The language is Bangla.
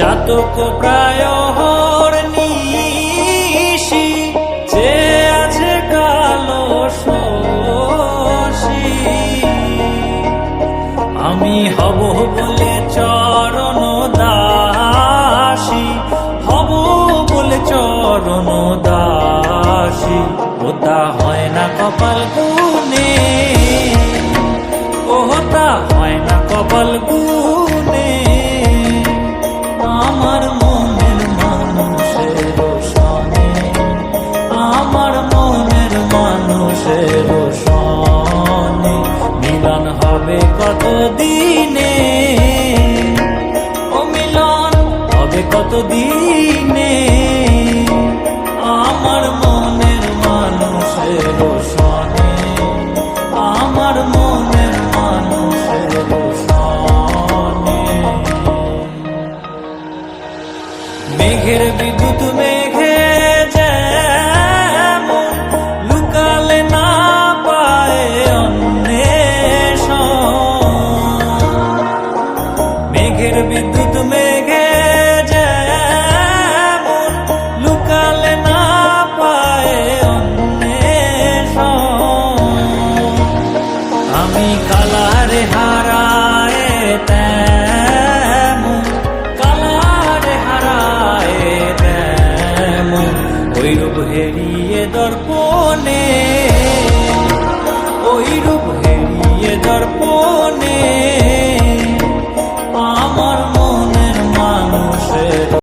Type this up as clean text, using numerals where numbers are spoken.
চাতক প্রায় নিশি যে আছে কালো শশী আমি হব বলে চরণ দাসী হব বলে চরণ দাসী ওটা হয় না কপাল গুনে ওটা হয় না কপাল গুনে আমার মনের মানুষের সনে আমার মনের মানুষের সনে মিলন হবে কত দিনে ও মিলন হবে কত দিনে আমার মনের মানুষের সনে আমার মনের মানুষের সনে মেঘের বিদ্যুৎ মেঘে যেমন লুকালে না পায় অন্বেষণ মেঘের বিদ্যুৎ মেঘে যেমন লুকালে না পায় অন্বেষণ আমি কালারে হারায় তেমন কালারে হারায় তেমন ওই রূপ হেরিয়ে দর্পণে ওই রূপ হেরিয়ে দর্পণে